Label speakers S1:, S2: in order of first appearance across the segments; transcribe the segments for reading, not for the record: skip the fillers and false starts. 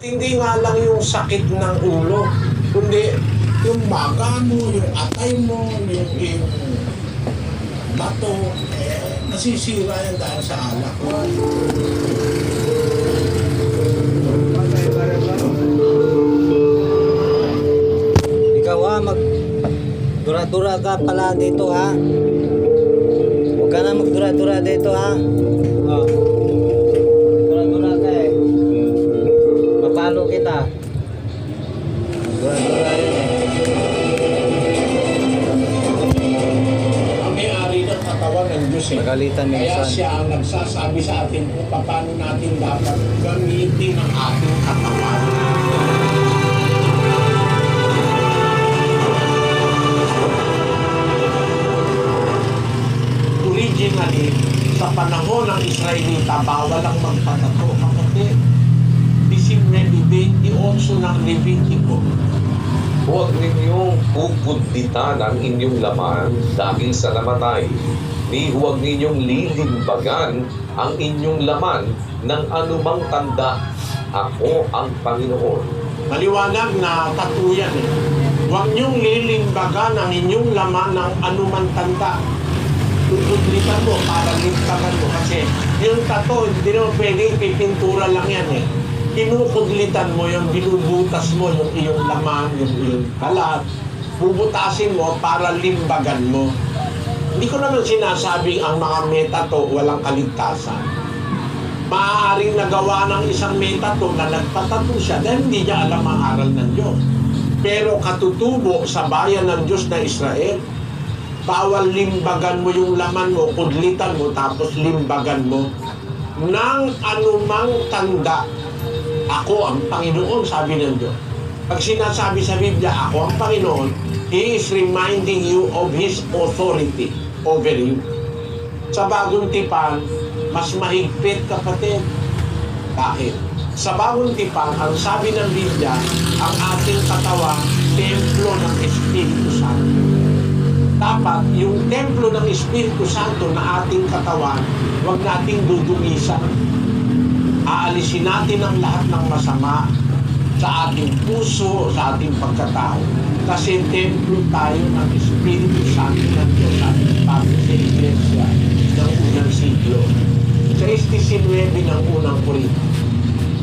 S1: Hindi nga lang yung sakit ng ulo, kundi yung baga mo, yung atay mo, yung bato, nasisira yan dahil sa alak.
S2: Ikaw mag-dura-dura ka pala dito ha. Huwag ka na mag-dura-dura dito ha. Oh. Dura-dura ka eh. Mapalo kita. Dura-dura yun eh.
S1: Ang may-ari ng katawan ng Diyos eh.
S2: Magalitan
S1: Kaya
S2: minsan.
S1: siya ang nagsasabi sa atin kung paano natin dapat gamitin ang ating katawan. Originally, sa panahon ng Israelita, bawal ang magpatato. Kapatid, 19:28 ng Levitico.
S3: Huwag ninyong pupudlitan ang inyong laman dahil sa namatay. Ni huwag ninyong lilimbagan ang inyong laman ng anumang tanda. Ako ang Panginoon.
S1: Maliwanag na tattoo yan eh. Huwag niyong lilimbagan ang inyong laman ng anumang tanda. Tutudlitan mo para limbagan mo. Kasi yung tattoo, hindi naman pwedeng pipintura lang yan eh. Kinukudlitan mo yung binubutas mo yung iyong laman, yung iyong kalat. Bubutasin mo para limbagan mo. Hindi ko naman sinasabing ang mga metato walang kaligtasan. Maaaring nagawa ng isang metato na nagpatato siya dahil hindi niya alam ang aral ng Diyos. Pero katutubo sa bayan ng Diyos na Israel, bawal limbagan mo yung laman mo, kudlitan mo, tapos limbagan mo ng anumang tanda. Ako ang Panginoon, sabi ng Diyos. Pag sinasabi sa Biblia, ako ang Panginoon, He is reminding you of His authority over you. Sa Bagong Tipan, mas mahigpit, kapatid. Bakit? Sa Bagong Tipan, ang sabi ng Biblia, ang ating katawan, templo ng Espiritu Santo. Dapat, yung templo ng Espiritu Santo na ating katawan, huwag nating dudumisan. Aalisin natin ang lahat ng masama sa ating puso, sa ating pagkatao. Kasi templo tayo ng Espiritu Santo ng Diyos sa ating pati sa Iglesia ng unang siglo. Sa 19 ng unang Korinto.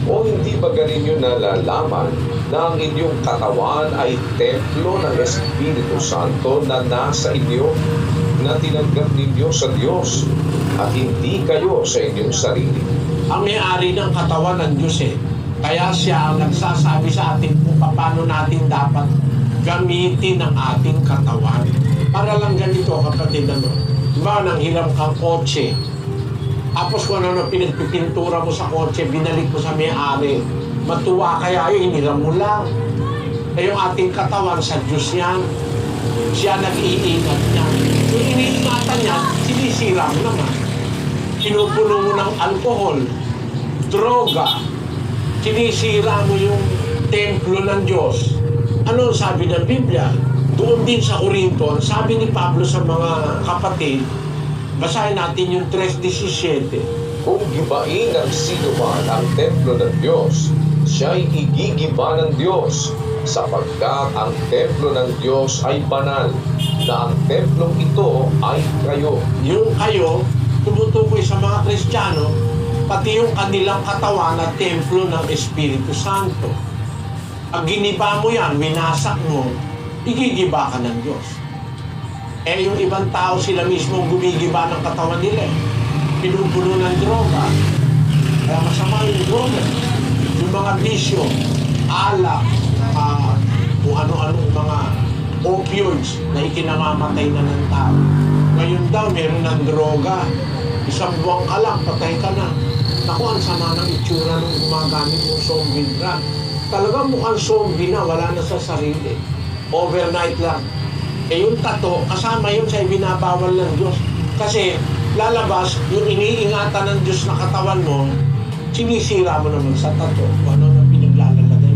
S3: O hindi ba ganinyo nalalaman na ang inyong katawan ay templo ng Espiritu Santo na nasa inyo, na tinanggap ninyo sa Diyos at hindi kayo sa inyong sarili?
S1: Ang may-ari ng katawan ng Diyos eh. Kaya siya ang nagsasabi sa atin kung paano natin dapat gamitin ang ating katawan. Para lang ganito, kapatid, ano? Diba, nang hiram kang kotse, tapos kung ano pinagpipintura mo sa kotse, binalik mo sa may-ari, matuwa kaya yun, hiniram mo lang. Eh yung ating katawan sa Diyos yan, siya nag-iingat niya. Yung iniingatan niya, sinisira mo naman. Pinupuno mo ng alkohol, droga, sinisira mo yung templo ng Diyos. Ano sabi ng Biblia? Doon din sa Korinto, sabi ni Pablo sa mga kapatid, basahin natin yung 3:17.
S3: Kung gibain ng sino man ang templo ng Diyos, siya'y igigiba ng Diyos, sapagkat ang templo ng Diyos ay banal, na ang templong ito ay kayo.
S1: Yung kayo, tumutukoy sa mga Kristiyano, pati yung kanilang katawan na templo ng Espiritu Santo. Pag giniba mo yan, winasak mo, igigiba ka ng Diyos. Eh yung ibang tao, sila mismo gumigiba ng katawan nila. Pinupuno ng droga. Kaya masama yung droga. Yung mga bisyo, alak, kung ano-anong mga opioids na ikinamamatay na ng tao. Ngayon daw, meron ng droga. Isang buwan ka lang, patay ka na. Naku, ang sama ng itsura nung gumagamit ng zombie drug. Talagang mukhang zombie na, wala na sa sarili. Overnight lang. Eh yung tato, kasama yun sa ibinabawal ng Diyos. Kasi lalabas, yung iniingatan ng Diyos na katawan mo, sinisira mo naman sa tato. Kung ano na pinaglalalagay.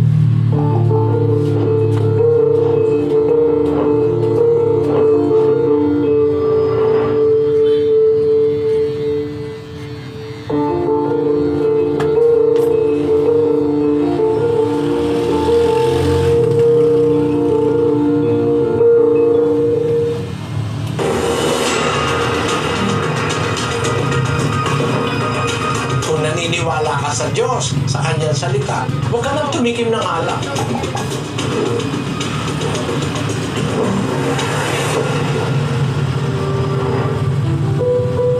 S1: salita. Huwag ka nang tumikim ng alak.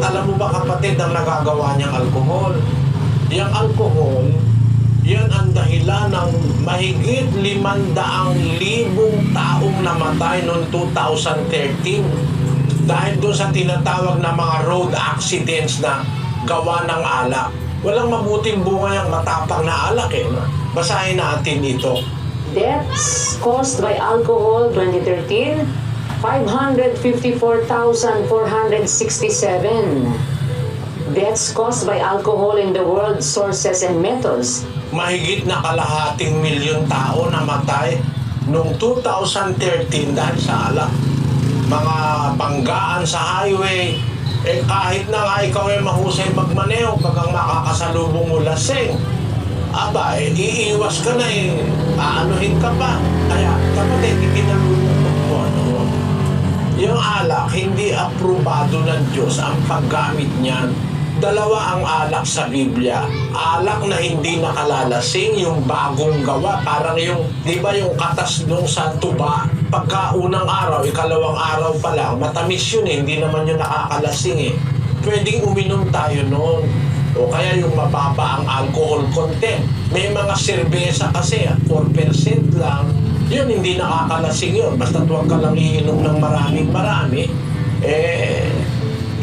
S1: Alam mo ba kapatid ang nagagawa niyang alkohol? Yung alkohol, yan ang dahilan ng mahigit 500,000 taong namatay noong 2013 dahil doon sa tinatawag na mga road accidents na gawa ng alak. Walang mabuting bunga yung matapang na alak eh. No? Basahin natin ito.
S4: Deaths caused by alcohol 2013, 554,467. Deaths caused by alcohol in the world, sources and methods.
S1: Mahigit na kalahating milyon tao namatay noong 2013 dahil sa alak. Mga banggaan sa highway, kahit na nga ikaw ay mahusay magmaneho pag ang makakasalubong mo lasing, iiwas ka na aanuhin ka pa. Kaya kapatid, ikinalulungkot mo yung alak, hindi aprobado ng Diyos ang paggamit niyan. Dalawa ang alak sa Biblia. Alak na hindi nakalalasing, yung bagong gawa. Parang yung, di ba yung katas nung sa tuba, pagka unang araw, ikalawang araw pa lang, matamis yun hindi naman yun nakakalasing Pwedeng uminom tayo noon. O kaya yung mababa ang alcohol content. May mga serbesa kasi, 4% lang. Yun, hindi nakakalasing yun. Basta huwag ka lang iinom ng marami.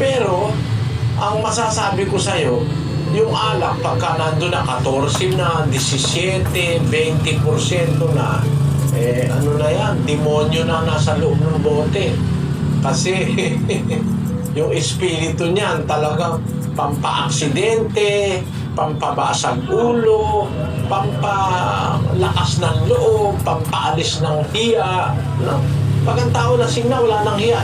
S1: Pero, ang masasabi ko sa'yo, yung alak, pagka nandun na 14 na, 17, 20% na, ano na yan, demonyo na nasa loob ng bote. Kasi, yung espiritu niyan talagang pampa-aksidente, pampabasag ulo, pampalakas ng loob, pampaalis ng hiya. No? Pag ang tao lasing na, wala nang hiya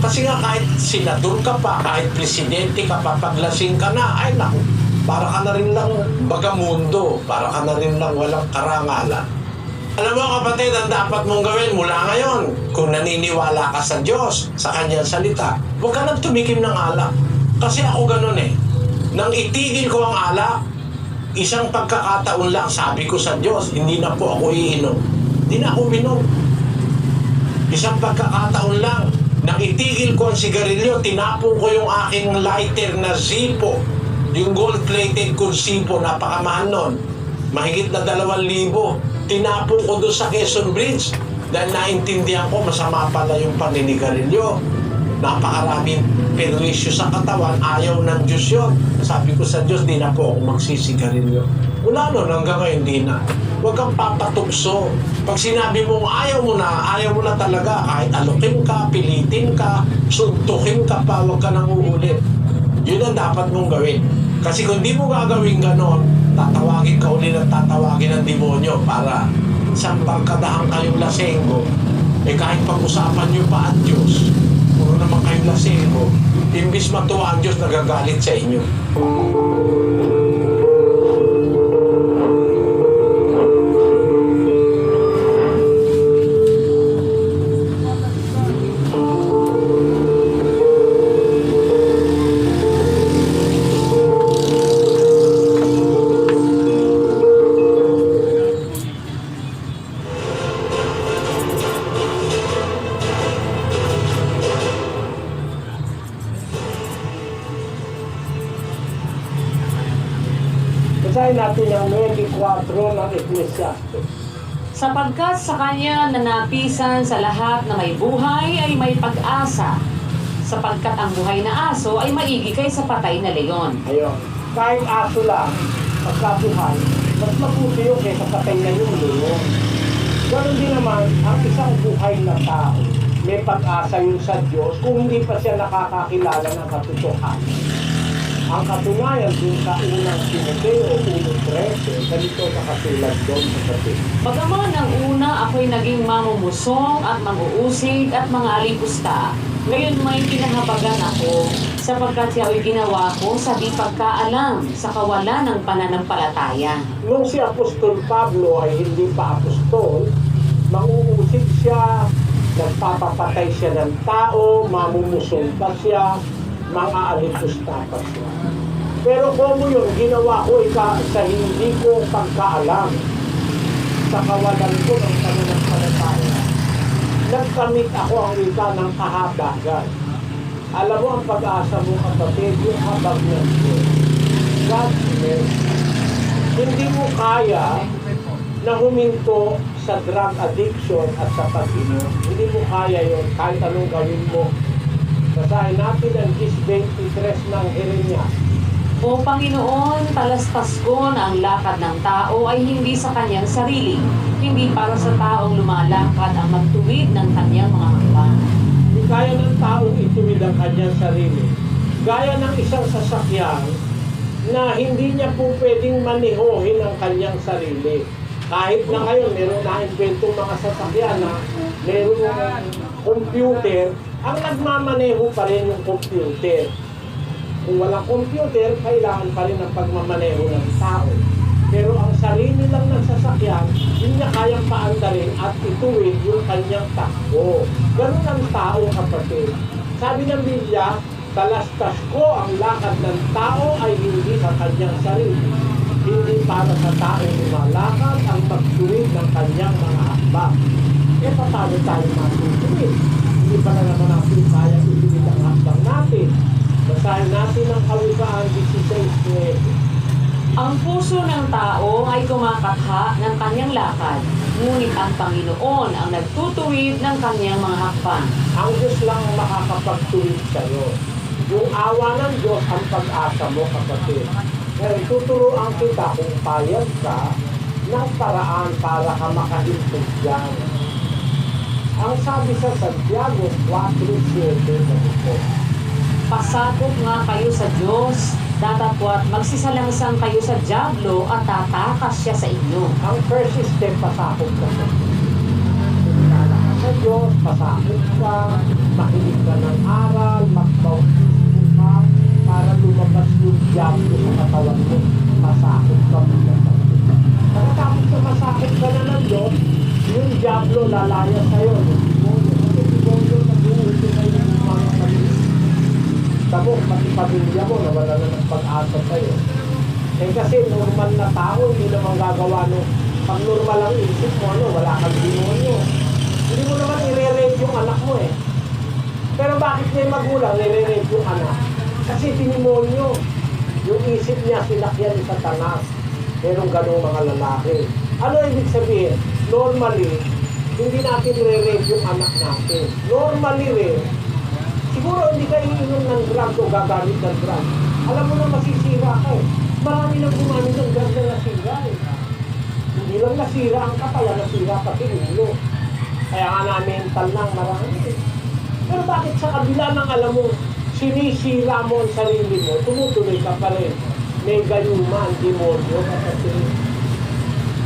S1: Kasi nga kahit senador ka pa, kahit presidente ka pa, paglasing ka na, ay naku, para ka na rin lang bagamundo, para ka na rin lang walang karangalan. Alam mo kapatid, ang dapat mong gawin mula ngayon, kung naniniwala ka sa Diyos, sa Kanyang salita, huwag ka nang tumikim ng alak. Kasi ako ganun Nang itigil ko ang alak, isang pagkakataon lang, sabi ko sa Diyos, hindi na po ako iinom. Hindi na ako minom. Isang pagkakataon lang, nang itigil ko ang sigarilyo, tinapon ko yung aking lighter na Zippo. Yung gold-plated kong Zippo, napakamahal nun. Mahigit na 2,000. Tinapon ko doon sa Quezon Bridge. Dahil naintindihan ko, masama pala yung paninigarilyo. Napakaraming perwisyo sa katawan, ayaw ng Diyos yun. Sabi ko sa Diyos, di na po ako magsisigarilyo. Wala nun, hanggang ngayon, di na. Huwag kang papatukso. Pag sinabi mong ayaw mo na talaga, kahit alukin ka, pilitin ka, suntukin ka pa, huwag ka nang uulit. Yun ang dapat mong gawin. Kasi kung di mo gagawin ganon, tatawagin ka ulit at tatawagin ng demonyo para sampang kadaang kayong lasenggo. Kahit pag-usapan nyo pa ang Diyos, puro naman kayong lasenggo, imbis matuwa ang Diyos, nagagalit sa inyo. Basahin natin ang 24 ng Ecclesiastes.
S4: Sapagkat sa kanya nanapisan sa lahat na may buhay ay may pag-asa. Sapagkat ang buhay na aso ay maigikay sa patay na leon.
S1: Ayun. Kahit aso lang, pagkabuhay, mas mabuti yung kaysa patay na yung leon. Ganon din naman, ang isang buhay na tao, may pag-asa yun sa Diyos kung hindi pa siya nakakakilala ng katotohanan. Ang katunayan dun sa unang Timoteo 1:13, ganito nakasulat doon sa kapit.
S4: Bagaman ang una ako'y naging mamumusong at manguusig at mga alipusta, ngayon may kinahabagan ako, sapagkat siya ay ginawa ko sa di pagkaalam sa kawalan ng pananampalataya.
S1: Nung si Apostol Pablo ay hindi pa apostol, manguusig siya, nagpapapatay siya ng tao, mamumusong pa siya, mga alipusta pa siya. Pero kung yun, ginawa ko sa hindi ko pagkaalam, sa kawalan ko ng pananampalataya. Nagkamit ako ang wika ng kahabagan. Alam mo ang pag-asa mo, kapatid, yung habag ng Diyos. God bless. Hindi mo kaya na huminto sa drug addiction at sa pag-inom. Hindi mo kaya yun kahit anong gawin mo. Basahin natin ang 23 ng Jeremias.
S4: O Panginoon, talastas ko na ang lakad ng tao ay hindi sa kanyang sarili, hindi para sa taong lumalakad ang magtuwid ng kanyang mga hakbang.
S1: Hindi kaya ng taong ituwid ang kanyang sarili. Gaya ng isang sasakyan na hindi niya po pwedeng manihohin ang kanyang sarili. Kahit na ngayon, meron na inventong mga sasakyan na meron computer, ang nagmamaneho pa rin yung computer. Kung walang computer, kailangan pa rin ang pagmamaneho ng tao. Pero ang sarili lang ng sasakyan, hindi niya kayang paandarin at ituwid yung kanyang takbo. Ganun ang tao, kapatid. Sabi ng Biblia, talastas ko ang lakad ng tao ay hindi sa kanyang sarili. Hindi para sa tao lumalakad ang pagtuwid ng kanyang mga hakbang. E paano tayo matutuwid? Hindi pa na naman natin kaya ituwid ang hakbang natin. Basahin natin ang Kawikaan 16:9.
S4: Ang puso ng tao ay kumakatha ng kanyang lakad, ngunit ang Panginoon ang nagtutuwid ng kanyang mga hakbang.
S1: Ang Diyos lang makakapagtuwid sa'yo. Yung awa ng Diyos ang pag-asa mo, kapatid. Ngayon, tuturuan kita kung payag ka ng paraan para ka makahintog dyan. Ang sabi sa Santiago 4:7,
S4: Pasakop nga kayo sa Diyos, datapwat magsisalangsang kayo sa dyablo at tatakas siya sa inyo.
S1: ang first step, pasakot ka sa Diyos. Kumikala ka sa Diyos, pasakot ka, makinig ka ng aral, magbautismo ka, para lumabas yung diablo sa katawan mo. Pasakot ka muna sa Diyos. Pagkatapos na masakot ka na ng Diyos, yung diablo lalaya sa'yo. Yung demonyo, kasi demonyo nag-uulto kayo ng mga maliit. Tamo, pati pamilya mo, nawala na ng pag-asa sa'yo. Eh kasi normal na tao, hindi naman gagawa no. Pag normal ang isip mo, wala kang demonyo. Hindi mo naman i-re-rape yung anak mo eh. Pero bakit may magulang i-re-rape yung anak? Kasi demonyo. Yung isip niya, sinakyan ni Satanas. Merong ganong mga lalaki. Ano ibig sabihin? Normally, hindi natin i-re-rape yung anak natin. Normally rin, siguro hindi ka iinom ng drugs o gagamit ng drugs. Alam mo na masisira ka eh. Marami nang gumamit ng drugs na nasira eh. Hindi lang nasira ang katawan, nasira pati ulo. Kaya nga na-mental lang marami eh. Pero bakit sa kabila ng alam mo, sinisira mo ang sarili mo, tumutuloy ka pa rin. May gayuma ang demonyo kasi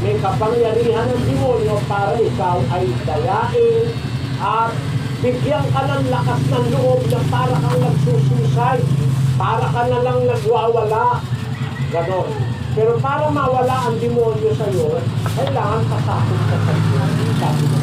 S1: may kapangyarihan ng demonyo para ikaw ay dayain at bigyan ka ng lakas ng loob na para kang nagsususay, para ka na lang nagwawala. Ganon. Pero para mawala ang demonyo sa'yo, kailangan pasakot ka sa Diyos. Sabi mo,